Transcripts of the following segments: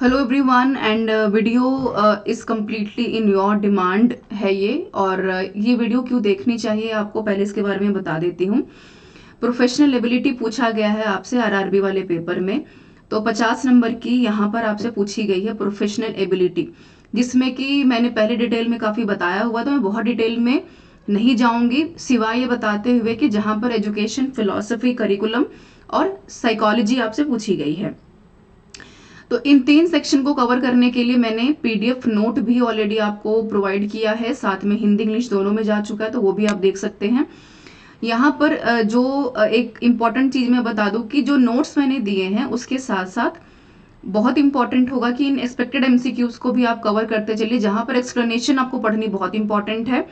Hello everyone and video is completely in your demand है ये। और ये वीडियो क्यों देखनी चाहिए आपको पहले इसके बारे में बता देती हूँ। प्रोफेशनल एबिलिटी पूछा गया है आपसे आरआरबी वाले पेपर में। तो 50 नंबर की यहाँ पर आपसे पूछी गई है प्रोफेशनल एबिलिटी, जिसमें कि मैंने पहले डिटेल में काफ़ी बताया हुआ, तो मैं बहुत डिटेल में नहीं जाऊंगी, सिवाय ये बताते हुए कि जहाँ पर एजुकेशन, फिलॉसफी, करिकुलम और साइकोलॉजी आपसे पूछी गई है। तो इन 3 सेक्शन को कवर करने के लिए मैंने पीडीएफ नोट भी ऑलरेडी आपको प्रोवाइड किया है, साथ में हिंदी इंग्लिश दोनों में जा चुका है, तो वो भी आप देख सकते हैं। यहाँ पर जो एक इम्पॉर्टेंट चीज मैं बता दूं कि जो नोट्स मैंने दिए हैं उसके साथ साथ बहुत इंपॉर्टेंट होगा कि इन एक्सपेक्टेड एमसीक्यूज को भी आप कवर करते चलिए, जहां पर एक्सप्लेनेशन आपको पढ़नी बहुत इंपॉर्टेंट है।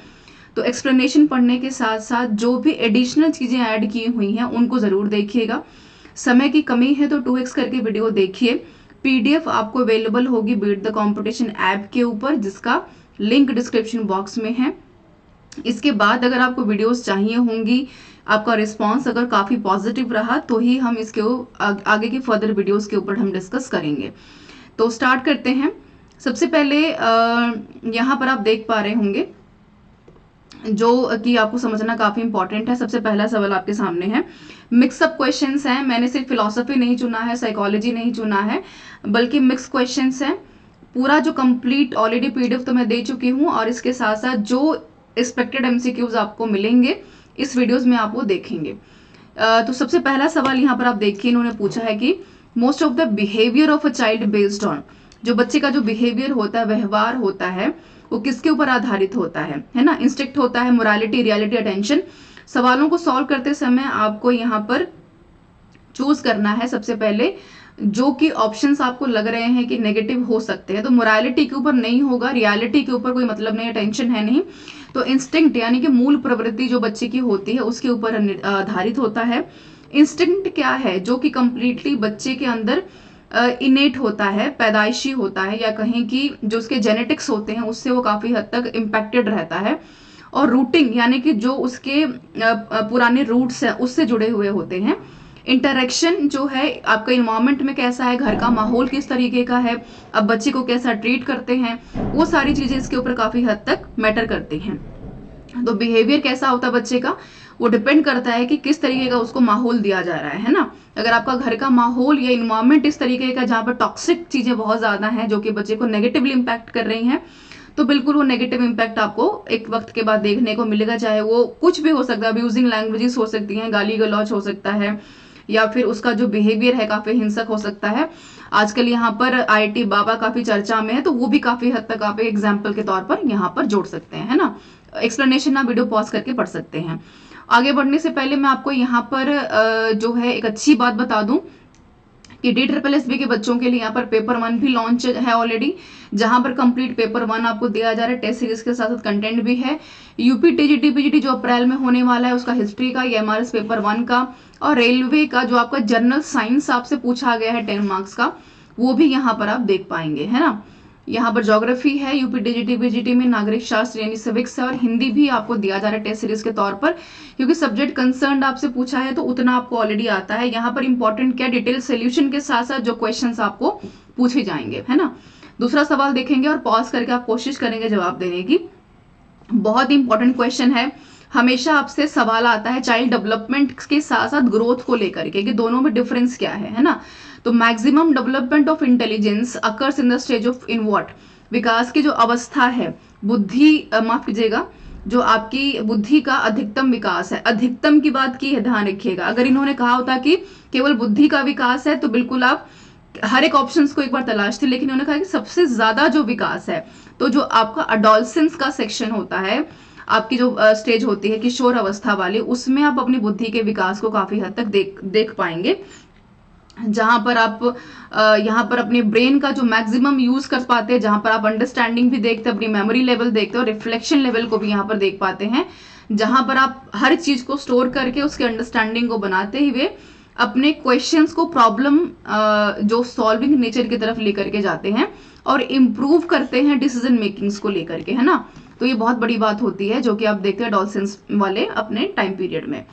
तो एक्सप्लेनेशन पढ़ने के साथ साथ जो भी एडिशनल चीजें ऐड की हुई हैं उनको जरूर देखिएगा। समय की कमी है तो 2x करके वीडियो देखिए। पीडीएफ आपको अवेलेबल होगी बीट द कंपटीशन ऐप के ऊपर, जिसका लिंक डिस्क्रिप्शन बॉक्स में है। इसके बाद अगर आपको वीडियोस चाहिए होंगी, आपका रिस्पांस अगर काफी पॉजिटिव रहा तो ही हम इसके आगे की फर्दर वीडियोस के ऊपर हम डिस्कस करेंगे। तो स्टार्ट करते हैं। सबसे पहले यहाँ पर आप देख पा रहे होंगे जो कि आपको समझना काफी इंपॉर्टेंट है। सबसे पहला सवाल आपके सामने है, मिक्सअप क्वेश्चंस हैं। मैंने सिर्फ फिलॉसफी नहीं चुना है, साइकोलॉजी नहीं चुना है, बल्कि मिक्स क्वेश्चंस हैं। पूरा जो कंप्लीट ऑलरेडी पीडीएफ तो मैं दे चुकी हूँ, और इसके साथ साथ जो एक्सपेक्टेड एमसीक्यूज आपको मिलेंगे इस वीडियोस में आप वो देखेंगे। तो सबसे पहला सवाल यहाँ पर आप देखिए, इन्होंने पूछा है कि most of the behaviour of a child based on, जो बच्चे का जो बिहेवियर होता है, व्यवहार होता है, वो किसके ऊपर आधारित होता है ना। इंस्टिक्ट होता है, मोरालिटी, रियलिटी, अटेंशन। सवालों को सॉल्व करते समय आपको यहाँ पर चूज करना है सबसे पहले जो कि ऑप्शंस आपको लग रहे हैं कि नेगेटिव हो सकते हैं। तो मोरालिटी के ऊपर नहीं होगा, रियलिटी के ऊपर कोई मतलब नहीं, टेंशन है नहीं। तो इंस्टिंक्ट यानी कि मूल प्रवृत्ति जो बच्चे की होती है उसके ऊपर आधारित होता है। इंस्टिंक्ट क्या है? जो कि कंप्लीटली बच्चे के अंदर इनेट होता है, पैदाइशी होता है, या कहें कि जो उसके जेनेटिक्स होते हैं उससे वो काफी हद तक इम्पैक्टेड रहता है। और रूटिंग यानी कि जो उसके पुराने रूट्स हैं उससे जुड़े हुए होते हैं। इंटरेक्शन जो है आपका इन्वायरमेंट में कैसा है, घर का माहौल किस तरीके का है, अब बच्चे को कैसा ट्रीट करते हैं, वो सारी चीजें इसके ऊपर काफी हद तक मैटर करती हैं। तो बिहेवियर कैसा होता है बच्चे का, वो डिपेंड करता है कि किस तरीके का उसको माहौल दिया जा रहा है ना। अगर आपका घर का माहौल या इन्वायरमेंट इस तरीके का जहाँ पर टॉक्सिक चीजें बहुत ज्यादा हैं जो कि बच्चे को नेगेटिवली इम्पैक्ट कर रही हैं, तो बिल्कुल वो नेगेटिव इम्पैक्ट आपको एक वक्त के बाद देखने को मिलेगा। चाहे वो कुछ भी हो सकता है, अब्यूजिंग लैंग्वेजेस हो सकती हैं, गाली गलौज हो सकता है, या फिर उसका जो बिहेवियर है काफी हिंसक हो सकता है। आजकल यहाँ पर आईआईटी बाबा काफी चर्चा में है, तो वो भी काफी हद तक आप एग्जाम्पल के तौर पर यहाँ पर जोड़ सकते हैं, है ना। एक्सप्लेनेशन आप वीडियो पॉज करके पढ़ सकते हैं। आगे बढ़ने से पहले मैं आपको यहाँ पर जो है एक अच्छी बात बता दूं कि DSSB के बच्चों के लिए यहाँ पर पेपर 1 भी लॉन्च है ऑलरेडी, जहां पर कंप्लीट पेपर 1 आपको दिया जा रहा है। टेस्ट सीरीज के साथ साथ कंटेंट भी है। यूपी टीजीटी पीजीटी जो अप्रैल में होने वाला है उसका हिस्ट्री का, या एमआरएस पेपर 1 का, और रेलवे का जो आपका जनरल साइंस आपसे पूछा गया है 10 मार्क्स का, वो भी यहाँ पर आप देख पाएंगे, है ना। यहाँ पर ज्योग्राफी है यूपी टीजीटी पीजीटी में, नागरिक शास्त्र यानी सिविक्स है, और हिंदी भी आपको दिया जा रहा है टेस्ट सीरीज के तौर पर, क्योंकि सब्जेक्ट कंसर्न आपसे पूछा है तो उतना आपको ऑलरेडी आता है। यहाँ पर इंपॉर्टेंट क्या, डिटेल सोल्यूशन के साथ साथ जो क्वेश्चंस आपको पूछे जाएंगे, है ना। दूसरा सवाल देखेंगे और पॉज करके आप कोशिश करेंगे जवाब देने की। बहुत इंपॉर्टेंट क्वेश्चन है, हमेशा आपसे सवाल आता है चाइल्ड डेवलपमेंट के साथ साथ ग्रोथ को लेकर के कि दोनों में डिफरेंस क्या है ना। तो maximum development of intelligence occurs in the stage of in what, विकास की जो अवस्था है, बुद्धि माफ कीजिएगा, जो आपकी बुद्धि का अधिकतम विकास है। अधिकतम की बात की है, ध्यान रखिएगा। अगर इन्होंने कहा होता कि केवल बुद्धि का विकास है तो बिल्कुल आप हर एक ऑप्शंस को एक बार तलाशते, लेकिन उन्होंने कहा कि सबसे ज्यादा जो विकास है, तो जो आपका अडोलसेंस का सेक्शन होता है, आपकी जो स्टेज होती है किशोर अवस्था वाली, उसमें आप अपनी बुद्धि के विकास को काफी हद तक देख पाएंगे, जहां पर आप यहाँ पर अपने ब्रेन का जो मैक्सिमम यूज कर पाते हैं, जहां पर आप अंडरस्टैंडिंग भी देखते हैं, अपनी मेमोरी लेवल देखते हैं, और रिफ्लेक्शन लेवल को भी यहाँ पर देख पाते हैं, जहां पर आप हर चीज को स्टोर करके उसके अंडरस्टैंडिंग को बनाते हुए अपने क्वेश्चंस को प्रॉब्लम जो सॉल्विंग नेचर की तरफ लेकर के जाते हैं और इम्प्रूव करते हैं डिसीजन मेकिंग्स को लेकर के, है ना। तो ये बहुत बड़ी बात होती है जो कि आप देखते हैं डॉल्सेंस वाले अपने टाइम पीरियड में।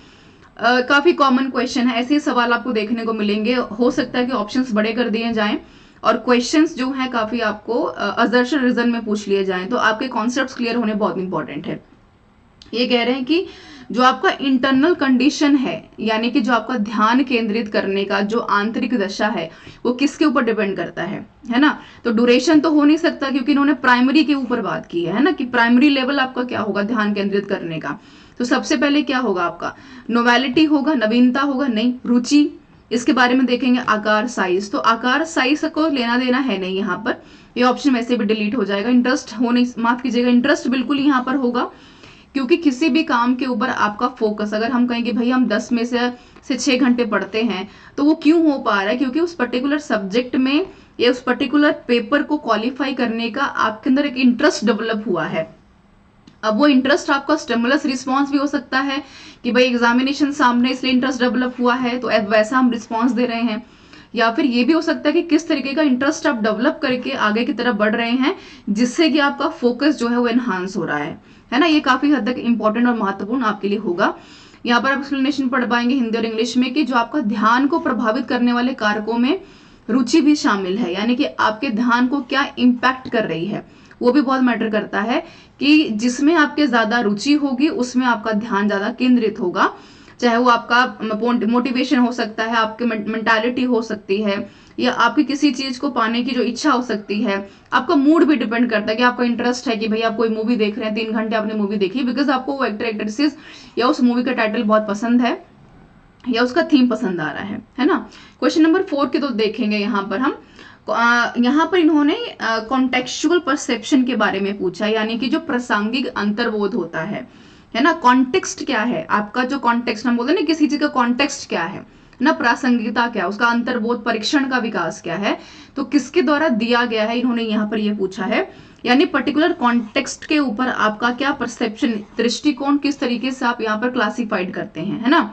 काफी कॉमन क्वेश्चन है, ऐसे सवाल आपको देखने को मिलेंगे। हो सकता है कि ऑप्शंस बड़े कर दिए जाएं और क्वेश्चंस जो हैं काफी आपको असर्शन रीजन में पूछ लिए जाएं तो आपके कॉन्सेप्ट्स क्लियर होने बहुत इंपॉर्टेंट है। ये कह रहे हैं कि जो आपका इंटरनल कंडीशन है, यानी कि जो आपका ध्यान केंद्रित करने का जो आंतरिक दशा है वो किसके ऊपर डिपेंड करता है ना। तो ड्यूरेशन तो हो नहीं सकता क्योंकि इन्होंने प्राइमरी के ऊपर बात की है ना, कि प्राइमरी लेवल आपका क्या होगा ध्यान केंद्रित करने का। तो सबसे पहले क्या होगा आपका, नोवेलिटी होगा, नवीनता होगा, नहीं, रुचि, इसके बारे में देखेंगे। आकार, साइज, तो आकार साइज को लेना देना है नहीं यहाँ पर, ये ऑप्शन वैसे भी डिलीट हो जाएगा। इंटरेस्ट हो नहीं, माफ कीजिएगा, इंटरेस्ट बिल्कुल यहाँ पर होगा, क्योंकि किसी भी काम के ऊपर आपका फोकस, अगर हम कहेंगे भाई हम 10 में से 6 घंटे पढ़ते हैं, तो वो क्यों हो पा रहा है, क्योंकि उस पर्टिकुलर सब्जेक्ट में या उस पर्टिकुलर पेपर को क्वालिफाई करने का आपके अंदर एक इंटरेस्ट डेवलप हुआ है। अब वो इंटरेस्ट आपका स्टिमुलस रिस्पॉन्स भी हो सकता है कि भाई एग्जामिनेशन सामने इसलिए इंटरेस्ट डेवलप हुआ है तो वैसा हम रिस्पॉन्स दे रहे हैं, या फिर ये भी हो सकता है कि किस तरीके का इंटरेस्ट आप डेवलप करके आगे की तरफ बढ़ रहे हैं जिससे कि आपका फोकस जो है वो एनहांस हो रहा है ना। ये काफी हद तक इंपॉर्टेंट और महत्वपूर्ण आपके लिए होगा। यहाँ पर आप एक्सप्लेनेशन पढ़ पाएंगे हिंदी और इंग्लिश में कि जो आपका ध्यान को प्रभावित करने वाले कारकों में रुचि भी शामिल है, यानी कि आपके ध्यान को क्या इम्पैक्ट कर रही है, वो भी बहुत मैटर करता है कि जिसमें आपके ज्यादा रुचि होगी उसमें आपका ध्यान ज्यादा केंद्रित होगा। चाहे वो आपका मोटिवेशन हो सकता है, आपकी मेंटालिटी हो सकती है, या आपकी किसी चीज को पाने की जो इच्छा हो सकती है। आपका मूड भी डिपेंड करता है कि आपका इंटरेस्ट है कि भाई आप कोई मूवी देख रहे हैं, 3 घंटे आपने मूवी देखी बिकॉज आपको वो एक्टर एक्ट्रेसेस या उस मूवी का टाइटल बहुत पसंद है या उसका थीम पसंद आ रहा है ना। क्वेश्चन नंबर 4 के तो देखेंगे यहाँ पर हम। यहाँ पर इन्होंने कॉन्टेक्चुअल परसेप्शन के बारे में पूछा, यानी कि जो प्रासंगिक अंतर्बोध होता है ना। कॉन्टेक्स्ट क्या है आपका, जो कॉन्टेक्स्ट हम बोलते हैं ना, किसी चीज का कॉन्टेक्स्ट क्या है ना, प्रासंगिकता क्या, उसका अंतर्बोध परीक्षण का विकास क्या है, तो किसके द्वारा दिया गया है, इन्होंने यहाँ पर यह पूछा है। यानी पर्टिकुलर कॉन्टेक्स्ट के ऊपर आपका क्या परसेप्शन, दृष्टिकोण किस तरीके से आप यहाँ पर क्लासिफाइड करते हैं, है ना।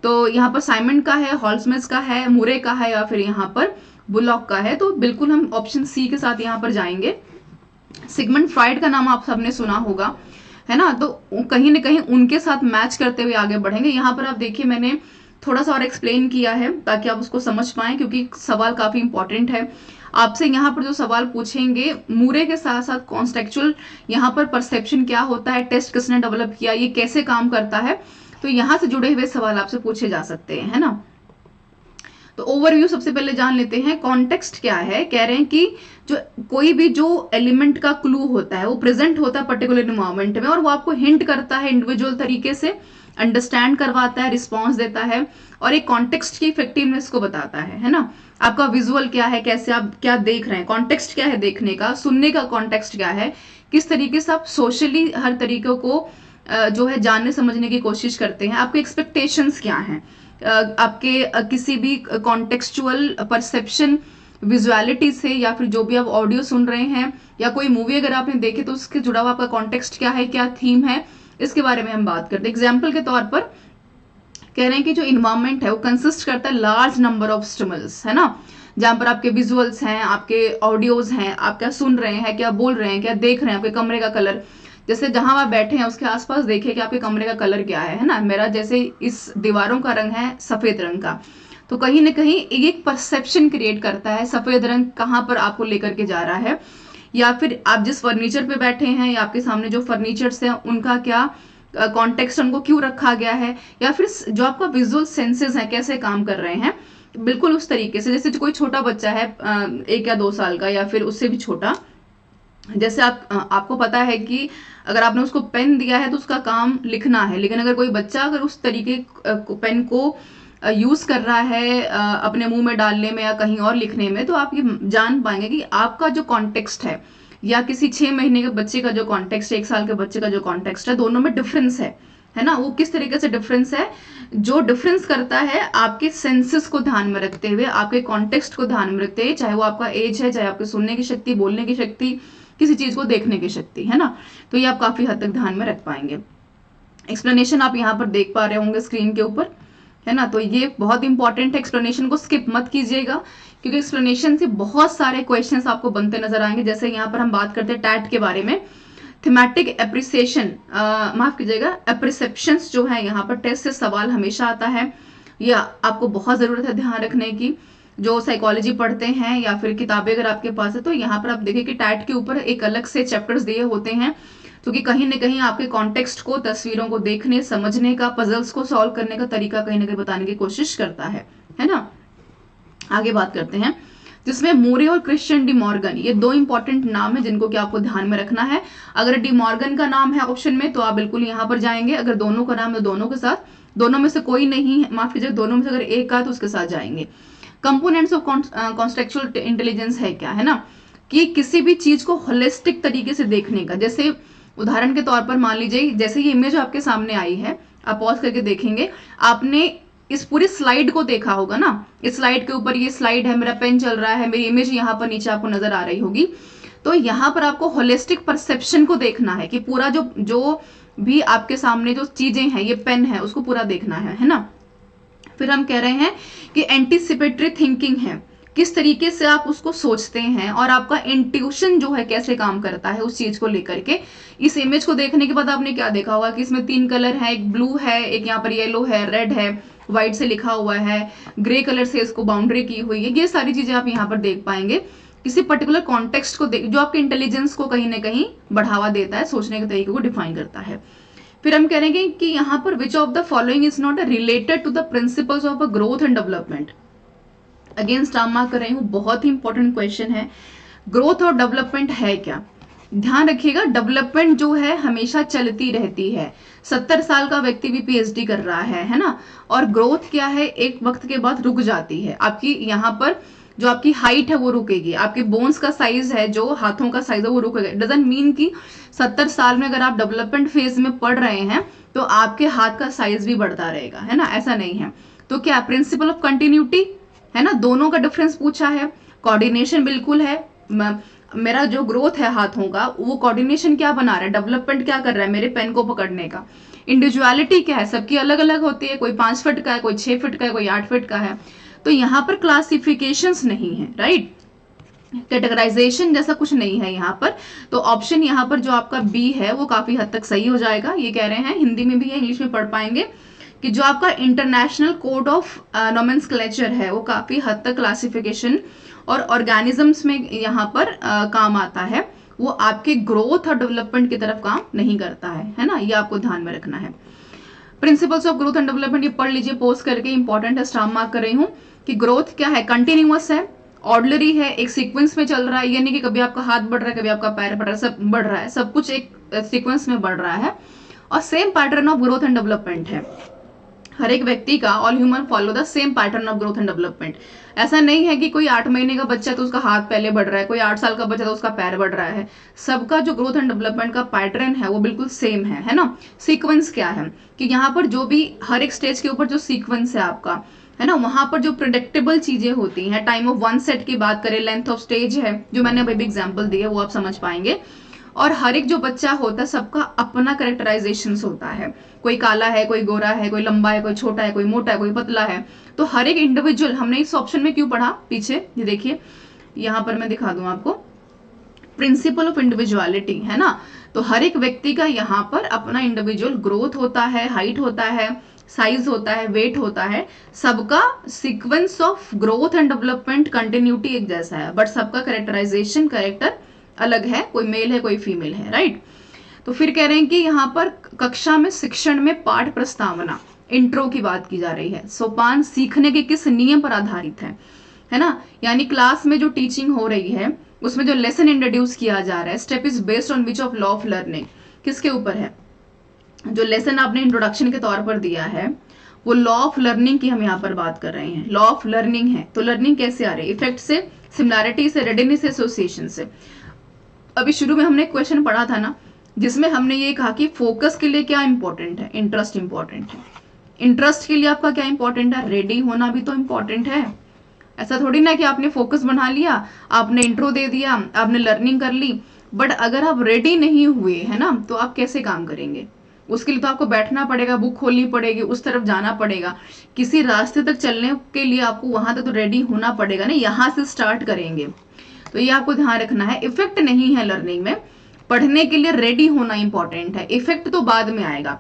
तो यहाँ पर साइमन का है, हॉल्समेस का है, मुरे का है, या फिर यहाँ पर बुलॉक का है। तो बिल्कुल हम ऑप्शन सी के साथ यहाँ पर जाएंगे। सिगमंड फ्राइड का नाम आप सबने सुना होगा, है ना, तो कहीं ना कहीं उनके साथ मैच करते हुए आगे बढ़ेंगे। यहाँ पर आप देखिए मैंने थोड़ा सा और एक्सप्लेन किया है ताकि आप उसको समझ पाएं, क्योंकि सवाल काफी इंपॉर्टेंट है। आपसे यहाँ पर जो सवाल पूछेंगे मूरे के साथ साथ कॉन्टेक्चुअल यहाँ पर परसेप्शन क्या होता है, टेस्ट किसने डेवलप किया, ये कैसे काम करता है, तो यहाँ से जुड़े हुए सवाल आपसे पूछे जा सकते हैं, है ना। तो ओवरव्यू सबसे पहले जान लेते हैं। कॉन्टेक्स्ट क्या है, कह रहे हैं कि जो कोई भी जो एलिमेंट का क्लू होता है वो प्रेजेंट होता है पर्टिकुलर इन्वायरमेंट में, और वो आपको हिंट करता है इंडिविजुअल तरीके से, अंडरस्टैंड करवाता है, रिस्पॉन्स देता है, और एक कॉन्टेक्स्ट की इफेक्टिवनेस को बताता है ना। आपका विजुअल क्या है, कैसे आप क्या देख रहे हैं, कॉन्टेक्स्ट क्या है देखने का, सुनने का कॉन्टेक्स्ट क्या है, किस तरीके से आप सोशली हर तरीके को जो है जानने समझने की कोशिश करते हैं, आपके एक्सपेक्टेशंस क्या हैं, आपके किसी भी कॉन्टेक्चुअल परसेप्शन विजुअलिटी से, या फिर जो भी आप ऑडियो सुन रहे हैं या कोई मूवी अगर आपने देखी तो उसके जुड़ा हुआ आपका कॉन्टेक्स्ट क्या है, क्या थीम है, इसके बारे में हम बात करते हैं। एग्जाम्पल के तौर पर कह रहे हैं कि जो इन्वायरमेंट है वो कंसिस्ट करता है लार्ज नंबर ऑफ स्टिमुलस, है ना, जहां पर आपके विजुअल्स हैं, आपके ऑडियोज हैं, आप क्या सुन रहे हैं, क्या बोल रहे हैं, क्या देख रहे हैं, आपके कमरे का कलर, जैसे जहां आप बैठे हैं उसके आसपास देखिए कि आपके कमरे का कलर क्या है ना। मेरा जैसे इस दीवारों का रंग है सफेद रंग का, तो कहीं ना कहीं एक परसेप्शन क्रिएट करता है सफेद रंग कहाँ पर आपको लेकर के जा रहा है, या फिर आप जिस फर्नीचर पे बैठे हैं या आपके सामने जो फर्नीचर्स हैं उनका क्या कॉन्टेक्स्ट, उनको क्यों रखा गया है, या फिर जो आपका विजुअल सेंसेस है कैसे काम कर रहे हैं, बिल्कुल उस तरीके से। जैसे कोई छोटा बच्चा है 1 या 2 साल का या फिर उससे भी छोटा, जैसे आपको पता है कि अगर आपने उसको पेन दिया है तो उसका काम लिखना है, लेकिन अगर कोई बच्चा अगर उस तरीके पेन को यूज कर रहा है अपने मुंह में डालने में या कहीं और लिखने में, तो आप ये जान पाएंगे कि आपका जो कॉन्टेक्स्ट है या किसी 6 महीने के बच्चे का जो कॉन्टेक्स्ट है, 1 साल के बच्चे का जो कॉन्टेक्स्ट है, दोनों में डिफरेंस है ना। वो किस तरीके से डिफरेंस है, जो डिफरेंस करता है आपके सेंसेस को ध्यान में रखते हुए, आपके कॉन्टेक्स्ट को ध्यान में रखते हुए, चाहे वो आपका एज है, चाहे आपकी सुनने की शक्ति, बोलने की शक्ति, किसी चीज को देखने की शक्ति, है ना। तो ये आप काफी हद तक ध्यान में रख पाएंगे। एक्सप्लेनेशन आप यहाँ पर देख पा रहे होंगे स्क्रीन के ऊपर, है ना। तो ये बहुत इंपॉर्टेंट है, एक्सप्लेनेशन को स्किप मत कीजिएगा, क्योंकि एक्सप्लेनेशन से बहुत सारे क्वेश्चंस आपको बनते नजर आएंगे। जैसे यहाँ पर हम बात करते हैं टैट के बारे में, थीमेटिक एप्रिसिएशन, माफ कीजिएगा, एप्रिसेप्शंस जो है यहाँ पर टेस्ट से सवाल हमेशा आता है, या आपको बहुत जरूरत है ध्यान रखने की। जो साइकोलॉजी पढ़ते हैं या फिर किताबें अगर आपके पास है, तो यहाँ पर आप देखिए कि टैट के ऊपर एक अलग से चैप्टर्स दिए होते हैं, क्योंकि कहीं ना कहीं आपके कॉन्टेक्स्ट को, तस्वीरों को देखने समझने का, पजल्स को सॉल्व करने का तरीका कहीं ना कहीं बताने की कोशिश करता है ना। आगे बात करते हैं, जिसमें मोरे और क्रिश्चियन डी मॉर्गन, ये दो इंपॉर्टेंट नाम है जिनको कि आपको ध्यान में रखना है। अगर डी मॉर्गन का नाम है ऑप्शन में तो आप बिल्कुल यहाँ पर जाएंगे, अगर दोनों का नाम है दोनों के साथ, दोनों में से कोई नहीं, माफ कीजिए दोनों में से अगर एक का तो उसके साथ जाएंगे। कंपोनेंट्स ऑफ कॉन्टेक्चुअल इंटेलिजेंस है क्या, है ना, कि किसी भी चीज को होलिस्टिक तरीके से देखने का। जैसे उदाहरण के तौर पर मान लीजिए, जैसे ये इमेज आपके सामने आई है, आप पॉज करके देखेंगे, आपने इस पूरी स्लाइड को देखा होगा ना, इस स्लाइड के ऊपर ये स्लाइड है, मेरा पेन चल रहा है, मेरी इमेज यहाँ पर नीचे आपको नजर आ रही होगी। तो यहाँ पर आपको होलिस्टिक परसेप्शन को देखना है कि पूरा जो भी आपके सामने जो चीजें हैं, ये पेन है, उसको पूरा देखना है ना। फिर हम कह रहे हैं कि एंटीसिपेटरी थिंकिंग है, किस तरीके से आप उसको सोचते हैं और आपका इंट्यूशन जो है कैसे काम करता है उस चीज को लेकर के। इस इमेज को देखने के बाद आपने क्या देखा होगा कि इसमें 3 कलर है, एक ब्लू है, एक यहाँ पर येलो है, रेड है, व्हाइट से लिखा हुआ है, ग्रे कलर से इसको बाउंड्री की हुई है। ये सारी चीजें आप यहाँ पर देख पाएंगे, किसी पर्टिकुलर कॉन्टेक्स्ट को जो आपके इंटेलिजेंस को कहीं ना कहीं बढ़ावा देता है, सोचने के तरीके को डिफाइन करता है। फिर हम कहेंगे कि यहाँ पर which of the following is not related to the principles of a growth and development. Again star mark कर रही हूँ, बहुत ही इंपॉर्टेंट क्वेश्चन है। ग्रोथ और डेवलपमेंट है क्या, ध्यान रखिएगा, डेवलपमेंट जो है हमेशा चलती रहती है। 70 साल का व्यक्ति भी पीएचडी कर रहा है ना, और ग्रोथ क्या है, एक वक्त के बाद रुक जाती है। आपकी यहाँ पर जो आपकी हाइट है वो रुकेगी, आपके बोन्स का साइज है, जो हाथों का साइज है वो रुकेगा। डजंट मीन कि 70 साल में अगर आप डेवलपमेंट फेज में पढ़ रहे हैं तो आपके हाथ का साइज भी बढ़ता रहेगा, है ना, ऐसा नहीं है। तो क्या प्रिंसिपल ऑफ कंटिन्यूटी है ना, दोनों का डिफरेंस पूछा है। कोऑर्डिनेशन बिल्कुल है, मेरा जो ग्रोथ है हाथों का वो कोऑर्डिनेशन क्या बना रहा है, डेवलपमेंट क्या कर रहा है मेरे पेन को पकड़ने का। इंडिविजुअलिटी क्या है, सबकी अलग अलग होती है, कोई 5 फीट का है, कोई 6 फीट का है, कोई 8 फीट का है। तो यहाँ पर क्लासिफिकेशंस नहीं है, राइट, कैटेगराइजेशन जैसा कुछ नहीं है यहाँ पर। तो ऑप्शन यहाँ पर जो आपका बी है वो काफी हद तक सही हो जाएगा। ये कह रहे हैं, हिंदी में भी है, इंग्लिश में पढ़ पाएंगे, कि जो आपका इंटरनेशनल कोड ऑफ नोमेनक्लेचर है वो काफी हद तक क्लासिफिकेशन और ऑर्गेनिजम्स में यहाँ पर काम आता है, वो आपके ग्रोथ और डेवलपमेंट की तरफ काम नहीं करता है ना, ये आपको ध्यान में रखना है। Principles of growth and development ये पढ़ लीजिए, पोस्ट करके, इंपॉर्टेंट है, स्टार मार्क कर रही हूँ कि ग्रोथ क्या है, कंटिन्यूअस है, ऑर्डनरी है, एक सीक्वेंस में चल रहा है, यानी कि कभी आपका हाथ बढ़ रहा है, कभी आपका पैर बढ़ रहा है, सब बढ़ रहा है, सब कुछ एक सीक्वेंस में बढ़ रहा है, और same pattern of growth and development है। हर एक व्यक्ति का, all human follow the same pattern of growth and development. ऐसा नहीं है कि कोई 8 महीने का बच्चा तो उसका हाथ पहले बढ़ रहा है, कोई 8 साल का बच्चा तो उसका पैर बढ़ रहा है। सबका जो ग्रोथ एंड डेवलपमेंट का पैटर्न है वो बिल्कुल सेम है ना। सीक्वेंस क्या है कि यहाँ पर जो भी हर एक स्टेज के ऊपर जो सीक्वेंस है आपका, है ना, वहां पर जो प्रिडिक्टेबल चीजें होती हैं, टाइम ऑफ वन सेट की बात करें, लेंथ ऑफ स्टेज है, जो मैंने अभी भी एग्जाम्पल दी है वो आप समझ पाएंगे। और हर एक जो बच्चा होता है सबका अपना कैरेक्टराइजेशन होता है, कोई काला है, कोई गोरा है, कोई लंबा है, कोई छोटा है, कोई मोटा है, कोई पतला है। तो हर एक इंडिविजुअल, हमने इस ऑप्शन में क्यों पढ़ा पीछे, ये देखिए यहाँ पर मैं दिखा दूं आपको, प्रिंसिपल ऑफ इंडिविजुअलिटी, है ना। तो हर एक व्यक्ति का यहाँ पर अपना इंडिविजुअल ग्रोथ होता है, हाइट होता है, साइज होता है, वेट होता है, सबका sequence of growth and development continuity एक जैसा है, बट सबका कैरेक्टराइजेशन, कैरेक्टर अलग है, कोई मेल है, कोई फीमेल है, राइट। तो फिर कह रहे हैं कि यहाँ पर कक्षा में शिक्षण में पाठ प्रस्तावना, इंट्रो की बात की जा रही है। सोपान सीखने के किस नियम पर आधारित है ना, यानी क्लास में जो टीचिंग हो रही है उसमें जो लेसन इंट्रोड्यूस किया जा रहा है, step is based on which of law of learning, किसके ऊपर है, जो लेसन आपने इंट्रोडक्शन के तौर पर दिया है वो लॉ ऑफ लर्निंग की हम यहाँ पर बात कर रहे हैं। लॉ ऑफ लर्निंग है, तो लर्निंग कैसे आ रही है, इफेक्ट से, सिमिलैरिटी से, रेडीनेस से, एसोसिएशन से। अभी शुरू में हमने क्वेश्चन पढ़ा था ना, जिसमें हमने ये कहा कि फोकस के लिए क्या इंपॉर्टेंट है, इंटरेस्ट इंपॉर्टेंट है। इंटरेस्ट के लिए आपका क्या इंपॉर्टेंट है, रेडी होना भी तो इंपॉर्टेंट है। ऐसा थोड़ी ना कि आपने फोकस बना लिया, आपने इंट्रो दे दिया, आपने लर्निंग कर ली, बट अगर आप रेडी नहीं हुए, है ना, तो आप कैसे काम करेंगे। उसके लिए तो आपको बैठना पड़ेगा, बुक खोलनी पड़ेगी, उस तरफ जाना पड़ेगा, किसी रास्ते तक चलने के लिए आपको वहां तक तो रेडी होना पड़ेगा ना, यहाँ से स्टार्ट करेंगे। तो ये आपको ध्यान रखना है, इफेक्ट नहीं है लर्निंग में, पढ़ने के लिए रेडी होना इंपॉर्टेंट है, इफेक्ट तो बाद में आएगा।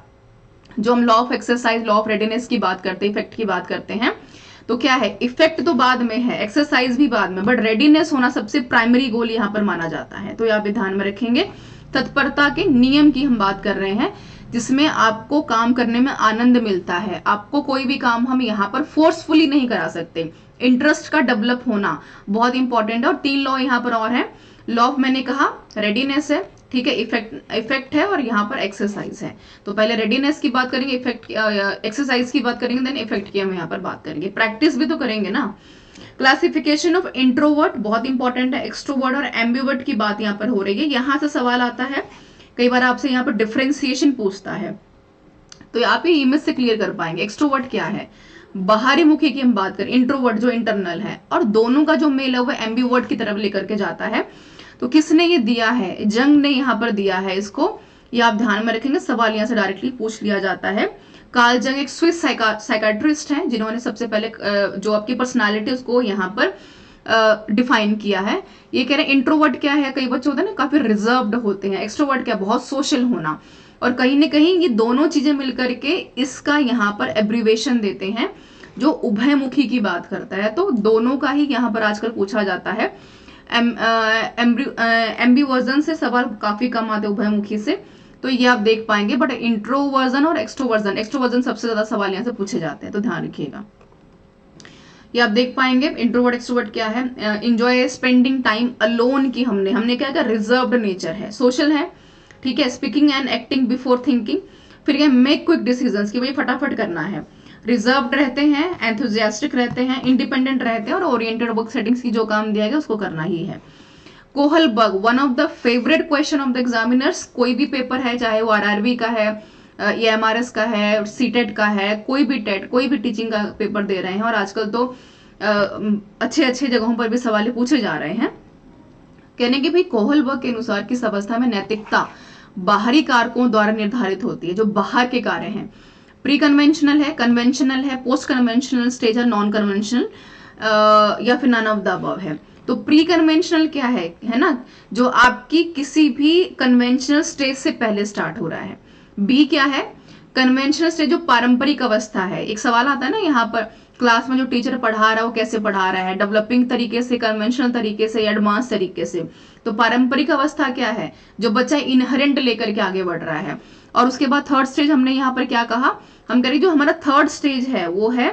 जो हम law of exercise, law of readiness की बात करते हैं, इफेक्ट की बात करते हैं, तो क्या है, इफेक्ट तो बाद में है, एक्सरसाइज भी बाद में, बट रेडीनेस होना सबसे प्राइमरी गोल यहाँ पर माना जाता है। तो आप ध्यान में रखेंगे। तत्परता के नियम की हम बात कर रहे हैं, जिसमें आपको काम करने में आनंद मिलता है। आपको कोई भी काम हम यहाँ पर फोर्सफुली नहीं करा सकते। इंटरेस्ट का डेवलप होना बहुत इंपॉर्टेंट है। और 3 लॉ यहाँ पर और है। लॉ ऑफ मैंने कहा रेडीनेस है, ठीक है, इफेक्ट है, और यहाँ पर एक्सरसाइज है। तो पहले रेडीनेस की बात करेंगे, इफेक्ट एक्सरसाइज की बात करेंगे, देन इफेक्ट की हम यहाँ पर बात करेंगे। प्रैक्टिस भी तो करेंगे ना। क्लासिफिकेशन ऑफ इंट्रोवर्ट बहुत इंपॉर्टेंट है। एक्सट्रोवर्ट और एम्बिवर्ट की बात यहाँ पर हो रही है। यहाँ से सवाल आता है, कई बार आपसे यहाँ पर डिफरेंशिएशन पूछता है, तो आप ये इमेज से क्लियर कर पाएंगे। एक्सट्रोवर्ट क्या है, बाहरी मुखी की हम बात करें, इंट्रोवर्ट जो इंटरनल है, और दोनों का जो मेल है वो एम्बिवर्ट की तरफ लेकर के जाता है। तो किसने ये दिया है, जंग ने यहाँ पर दिया है इसको, ये आप ध्यान में रखेंगे, सवाल यहाँ से डायरेक्टली पूछ लिया जाता है। कार्ल जंग एक स्विस साइकाट्रिस्ट हैं, जिन्होंने सबसे पहले जो आपकी पर्सनालिटी उसको यहाँ पर डिफाइन किया है। ये कह रहे हैं इंट्रोवर्ट क्या है, कई बच्चे होते हैं ना काफी रिजर्व्ड होते हैं, एक्सट्रोवर्ट क्या, बहुत सोशल होना, और कहीं ना कहीं ये दोनों चीजें मिलकर के इसका यहाँ पर एब्रीवेशन देते हैं जो उभयमुखी की बात करता है। तो दोनों का ही यहाँ पर आजकल पूछा जाता है। एम्बिवर्जन से सवाल काफी कम आते हैं, उभयमुखी से, तो ये आप देख पाएंगे। बट इंट्रोवर्जन और एक्सट्रोवर्जन सबसे ज्यादा सवाल यहाँ से पूछे जाते हैं, तो ध्यान रखिएगा। ये आप देख पाएंगे। इंट्रोवर्ट एक्सट्रोवर्ट क्या है, एंजॉय स्पेंडिंग टाइम अलोन की हमने क्या किया, रिजर्व्ड नेचर है, सोशल है, ठीक है, speaking and acting before thinking. फिर ये मेक क्विक डिसीजंस, कि भाई फटाफट करना है। रिजर्व्ड रहते हैं, एंथुजियास्टिक रहते हैं, इंडिपेंडेंट रहते हैं, और ओरिएंटेड वर्क सेटिंग्स की जो काम दिया गया उसको करना ही है। Kohlberg one of the favourite question of the examiners. कोई भी पेपर है, चाहे वो आरआरबी का है, एएमआरएस का है, सीटेट का है, कोई भी टेट, कोई भी टीचिंग का पेपर दे रहे हैं, और आजकल तो अच्छे अच्छे जगहों पर भी सवाल पूछे जा रहे हैं। कहने की भाई कोहलबर्ग के अनुसार किस अवस्था में नैतिकता बाहरी कारकों द्वारा निर्धारित होती है, जो बाहर के कार्य हैं। प्री कन्वेंशनल है, कन्वेंशनल है, पोस्ट कन्वेंशनल स्टेज है, नॉन कन्वेंशनल, या फिर नन ऑफ द अबव है। तो प्री कन्वेंशनल क्या है ना, जो आपकी किसी भी कन्वेंशनल स्टेज से पहले स्टार्ट हो रहा है। बी क्या है, कन्वेंशनल स्टेज जो पारंपरिक अवस्था है। एक सवाल आता है ना यहाँ पर, क्लास में जो टीचर पढ़ा रहा है वो कैसे पढ़ा रहा है, डेवलपिंग तरीके से, कन्वेंशनल तरीके से, एडवांस तरीके से। तो पारंपरिक अवस्था क्या है, जो बच्चा इनहेरेंट लेकर के आगे बढ़ रहा है। और उसके बाद थर्ड स्टेज हमने यहाँ पर क्या कहा, हम करें जो हमारा थर्ड स्टेज है वो है,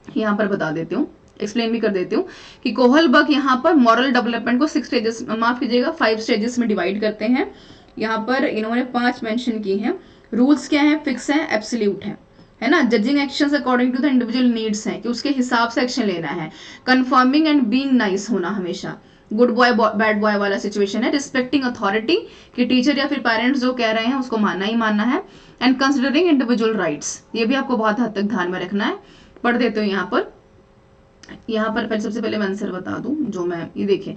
यहाँ पर बता देती हूँ, एक्सप्लेन भी कर देती हूँ, कि कोहलबर्ग यहाँ पर मॉरल डेवलपमेंट को 6 स्टेजेस, माफ कीजिएगा 5 स्टेजेस में डिवाइड करते हैं। यहाँ पर इन्होंने 5 मेंशन की हैं। रूल्स क्या है, फिक्स है, एब्सोल्यूट है ना। Judging actions according to the individual needs है, कि उसके हिसाब से एक्शन लेना है। कंफर्मिंग एंड बीइंग नाइस होना हमेशा, गुड बॉय बैड बॉय वाला सिचुएशन है। रिस्पेक्टिंग अथॉरिटी, कि टीचर या फिर पेरेंट्स जो कह रहे हैं उसको मानना ही मानना है। एंड कंसिडरिंग इंडिविजुअल राइट्स, ये भी आपको बहुत हद तक ध्यान में रखना है। पढ़ देते हो यहाँ पर पहले सबसे पहले मैं आंसर बता दूं, जो मैं ये देखिए,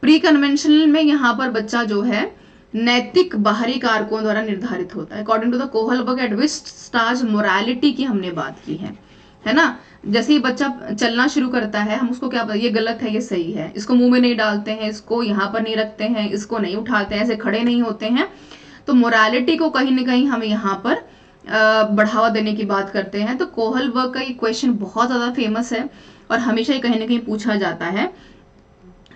प्री कन्वेंशनल में यहाँ पर बच्चा जो है नैतिक बाहरी कारकों द्वारा निर्धारित होता है। According to the Kohlberg at which stage morality की हमने बात की है ना। जैसे ही बच्चा चलना शुरू करता है, हम उसको क्या, ये गलत है, ये सही है, इसको मुंह में नहीं डालते हैं, इसको यहाँ पर नहीं रखते हैं, इसको नहीं उठाते हैं, ऐसे खड़े नहीं होते हैं। तो मोरालिटी को कहीं ना कहीं हम यहाँ पर बढ़ावा देने की बात करते हैं। तो कोहलबर्ग का ये क्वेश्चन बहुत ज्यादा फेमस है और हमेशा ही कहीं ना कहीं पूछा जाता है।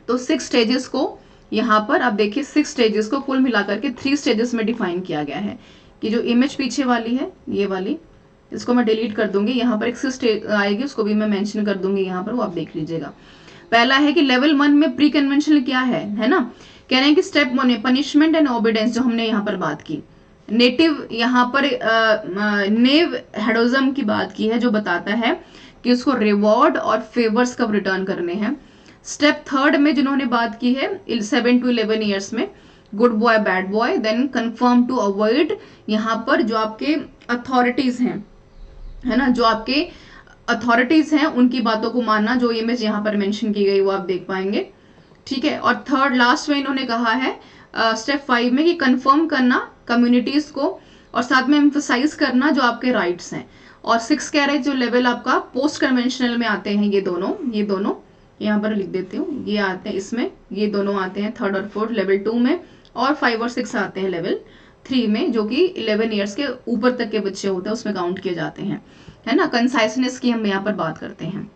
तो 6 स्टेजेस को यहाँ पर आप देखिए, 6 स्टेजेस को कुल मिलाकर के 3 स्टेजेस में डिफाइन किया गया है। कि जो इमेज पीछे वाली है, ये वाली, इसको मैं डिलीट कर दूंगी। यहाँ पर एक स्टेज आएगी, उसको भी मैं मेंशन कर दूंगी यहाँ पर, वो आप देख लीजिएगा। पहला है कि लेवल 1 में प्री कन्वेंशनल क्या है ना। कह रहे हैं कि स्टेप 1 है पनिशमेंट एंड ओबीडियंस, जो हमने यहाँ पर बात की। नेटिव यहाँ पर नेव हेडोजम की बात की है, जो बताता है कि उसको रिवॉर्ड और फेवर्स कब रिटर्न करने हैं। स्टेप 3 में जिन्होंने बात की है 7 to 11 ईयर्स में, good boy bad boy. Then confirm to avoid, यहाँ पर जो आपके अथॉरिटीज हैं, है ना, जो आपके अथॉरिटीज हैं उनकी बातों को मानना, जो इमेज यहाँ पर मेंशन की गई वो आप देख पाएंगे, ठीक है। और थर्ड लास्ट में इन्होंने कहा है स्टेप 5 में कि कंफर्म करना कम्युनिटीज को, और साथ में एम्फसाइज करना जो आपके राइट्स हैं। और 6 कह रहे हैं जो लेवल आपका पोस्ट कन्वेंशनल में आते हैं, ये दोनों यहाँ पर लिख देती हूँ, ये आते हैं इसमें, ये दोनों आते हैं 3rd और 4th लेवल 2 में, और 5 और 6 आते हैं लेवल 3 में, जो कि 11 ईयर्स के ऊपर तक के बच्चे होते हैं उसमें काउंट किए जाते हैं, है ना। कंसाइसनेस की हम यहाँ पर बात करते हैं।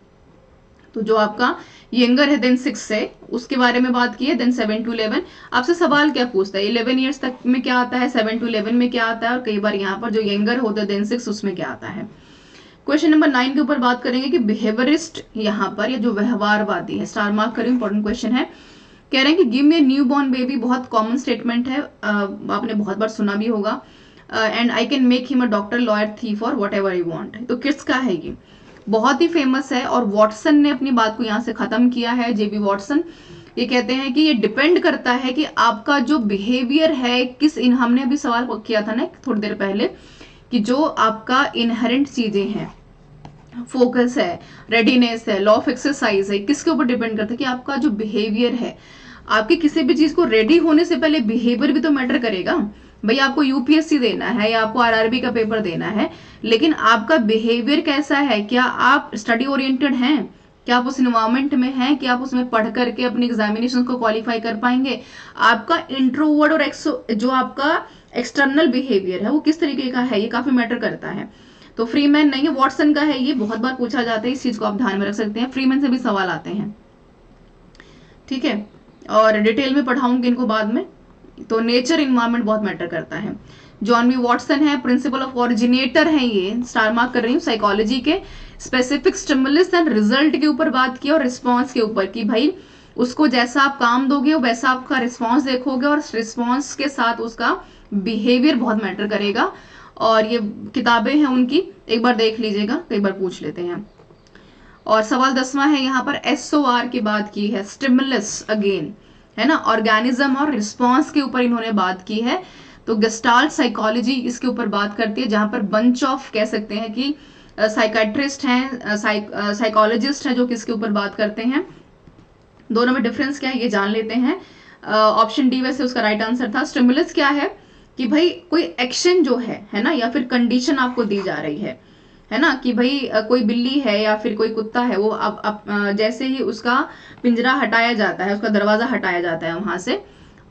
तो जो आपका यंगर है देन 6 से, उसके बारे में बात की है। देन 7 to 11 आपसे सवाल क्या पूछता है, 11 ईयर्स तक में क्या आता है, 7 to 11 में क्या आता है, और कई बार यहाँ पर जो यंगर होता है देन 6 उसमें क्या आता है। क्वेश्चन नंबर 9 के ऊपर बात करेंगे कि बिहेवियरिस्ट यहाँ पर, या जो व्यवहारवादी है, स्टार मार्क करें, इंपॉर्टेंट क्वेश्चन है। कह रहे हैं कि give me new born baby, बहुत कॉमन स्टेटमेंट है, आपने बहुत बार सुना भी होगा। And I can make him a doctor, lawyer, thief और वट एवर यू वॉन्ट। तो किसका है ये, बहुत ही फेमस है, और वॉटसन ने अपनी बात को यहाँ से खत्म किया है, जेबी वॉटसन। ये कहते हैं कि ये डिपेंड करता है कि आपका जो बिहेवियर है किस हमने अभी सवाल किया था ना थोड़ी देर पहले, कि जो आपका इनहेरेंट चीजें हैं, फोकस है, रेडीनेस है, लॉ ऑफ एक्सरसाइज है, किसके ऊपर डिपेंड करता है कि आपका जो बिहेवियर है। आपके किसी भी चीज को रेडी होने से पहले बिहेवियर भी तो मैटर करेगा। भाई आपको यूपीएससी देना है या आपको आरआरबी का पेपर देना है, लेकिन आपका बिहेवियर कैसा है, क्या आप स्टडी ओरिएंटेड हैं, क्या आप उस इन्वायरमेंट में हैं, कि आप उसमें पढ़ करके अपने एग्जामिनेशन को क्वालिफाई कर पाएंगे। आपका इंट्रोवर्ड और जो आपका एक्सटर्नल बिहेवियर है वो किस तरीके का है, ये काफी मैटर करता है। तो फ्रीमैन नहीं है, वॉटसन का है, ये बहुत बार पूछा जाता है, इस चीज को आप ध्यान में रख सकते हैं। फ्रीमैन से भी सवाल आते हैं, ठीक है, और डिटेल में पढ़ाऊंगी इनको बाद में। तो नेचर इन्वायरमेंट बहुत मैटर करता है। जॉन बी वॉटसन है, प्रिंसिपल ऑफ ओरिजिनेटर है, ये स्टार मार्क कर रही हूँ, साइकोलॉजी के। स्पेसिफिक स्टिमुलस एंड रिजल्ट के ऊपर बात की और रिस्पॉन्स के ऊपर, कि भाई उसको जैसा आप काम दोगे वैसा आपका रिस्पॉन्स देखोगे, और रिस्पॉन्स के साथ उसका बिहेवियर बहुत मैटर करेगा। और ये किताबें हैं उनकी, एक बार देख लीजिएगा, कई बार पूछ लेते हैं। और सवाल 10वां है यहाँ पर, SOR की बात की है, स्टिमुलस अगेन, है ना, ऑर्गेनिज्म और रिस्पॉन्स के ऊपर इन्होंने बात की है। तो गेस्टाल्ट साइकोलॉजी इसके ऊपर बात करती है, जहां पर बंच ऑफ कह सकते हैं कि साइकाट्रिस्ट हैं, साइकोलॉजिस्ट हैं, जो किसके ऊपर बात करते हैं। दोनों में डिफरेंस क्या है ये जान लेते हैं। ऑप्शन डी वैसे उसका राइट आंसर था। स्टिमुलस क्या है, कि भाई कोई एक्शन जो है ना, या फिर कंडीशन आपको दी जा रही है ना, कि भाई कोई बिल्ली है या फिर कोई कुत्ता है, वो अब जैसे ही उसका पिंजरा हटाया जाता है, उसका दरवाजा हटाया जाता है वहां से,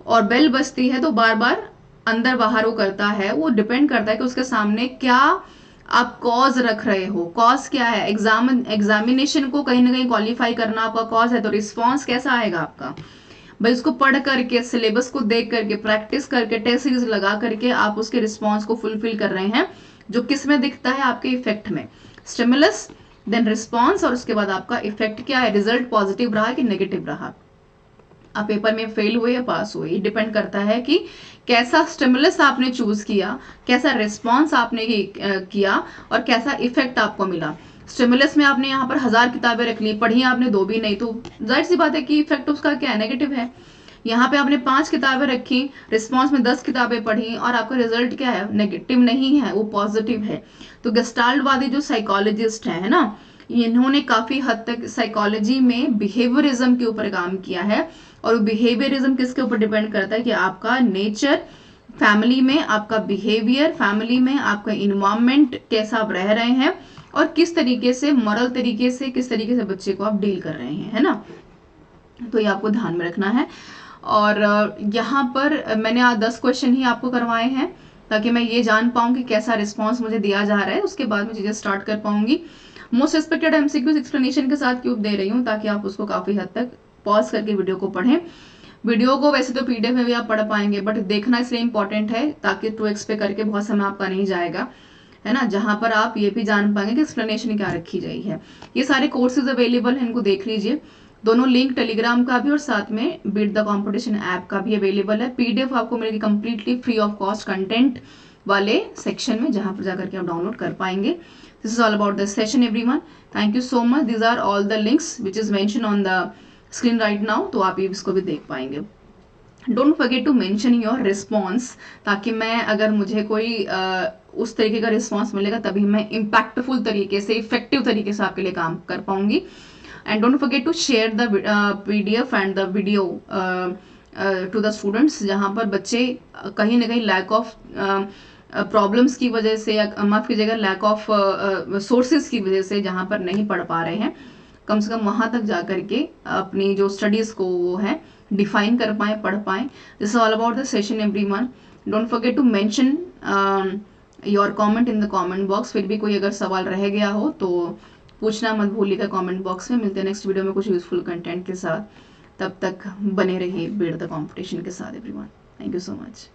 और बेल बजती है, तो बार बार अंदर बाहर वो करता है। वो डिपेंड करता है कि उसके सामने क्या आप कॉज रख रहे हो। कॉज क्या है, एग्जामिनेशन को कहीं ना कहीं क्वालिफाई करना आपका कॉज है, तो रिस्पॉन्स कैसा आएगा आपका, भाई उसको पढ़ करके, सिलेबस को देख करके, प्रैक्टिस करके, टेस्ट सीरीज लगा करके आप उसके रिस्पॉन्स को फुलफिल कर रहे हैं, जो किस में दिखता है, आपके इफेक्ट में। स्टिमुलस देन रिस्पॉन्स, और उसके बाद आपका इफेक्ट क्या है, रिजल्ट पॉजिटिव रहा कि नेगेटिव रहा, आप पेपर में फेल हुए या पास हुए। डिपेंड करता है कि कैसा स्टिमुलस आपने चूज किया, कैसा रिस्पॉन्स आपने किया, और कैसा इफेक्ट आपको मिला। स्टिमुलस में आपने यहाँ पर 1000 किताबें रख ली, पढ़ी आपने 2 भी नहीं, तो जाहिर सी बात है कि इफेक्ट उसका क्या है, नेगेटिव है। यहाँ पे आपने 5 किताबें रखी, रिस्पॉन्स में 10 किताबें पढ़ी, और आपका रिजल्ट क्या है, नेगेटिव नहीं है, वो पॉजिटिव है। तो गेस्टाल्टवादी जो साइकोलॉजिस्ट है ना, इन्होंने काफी हद तक साइकोलॉजी में बिहेवियरिज्म के ऊपर काम किया है। और बिहेवियरिज्म किसके ऊपर डिपेंड करता है, कि आपका नेचर, फैमिली में आपका बिहेवियर, फैमिली में आपका इन्वायरमेंट कैसा आप रह रहे हैं, और किस तरीके से मॉरल तरीके से, किस तरीके से बच्चे को आप डील कर रहे हैं, है ना। तो ये आपको ध्यान में रखना है। और यहाँ पर मैंने आज 10 क्वेश्चन ही आपको करवाए हैं, ताकि मैं ये जान पाऊँ कि कैसा रिस्पॉन्स मुझे दिया जा रहा है, उसके बाद मैं चीजें स्टार्ट कर पाऊंगी। मोस्ट एक्सपेक्टेड MCQs एक्सप्लेनेशन के साथ क्यों दे रही हूँ, ताकि आप उसको काफी हद तक पॉज करके वीडियो को पढ़ें। वीडियो को वैसे तो PDF में भी आप पढ़ पाएंगे, बट देखना इसलिए इंपॉर्टेंट है ताकि 2x पे करके बहुत समय आपका नहीं जाएगा, है ना, जहां पर आप ये भी जान पाएंगे कि एक्सप्लेनेशन क्या रखी गई है। ये सारे कोर्सेज अवेलेबल हैं, इनको देख लीजिए। दोनों लिंक टेलीग्राम का भी और साथ में बीट द कॉम्पिटिशन ऐप का भी अवेलेबल है। PDF आपको मिलेगी completely free of cost content वाले सेक्शन में, जहां पर जाकर के आप डाउनलोड कर पाएंगे। This is all about this session everyone. Thank you so much. These are all the links which is mention on the screen right now, तो आप इसको भी देख पाएंगे। Don't forget to mention your response, ताकि मैं, अगर मुझे कोई उस तरीके का रिस्पॉन्स मिलेगा, तभी मैं इम्पैक्टफुल तरीके से, इफेक्टिव तरीके से आपके लिए काम कर पाऊंगी। And don't forget to share the PDF and the video to the students, जहां पर बच्चे कहीं ना कहीं लैक ऑफ प्रॉब्लम्स की वजह से, या माफ कीजिएगा लैक ऑफ सोर्सेज की वजह से जहां पर नहीं पढ़ पा रहे हैं, कम से कम वहां तक जाकर के अपनी जो स्टडीज को वो है डिफाइन कर पाए, पढ़ पाए। This is all about the session everyone. Don't forget to mention your comment in the comment box. फिर भी कोई अगर सवाल रह गया हो तो पूछना मत भूलिएगा कमेंट बॉक्स में। मिलते हैं नेक्स्ट वीडियो में कुछ यूजफुल कंटेंट के साथ। तब तक बने रहिए बीट द कॉम्पिटिशन के साथ everyone. Thank you so much.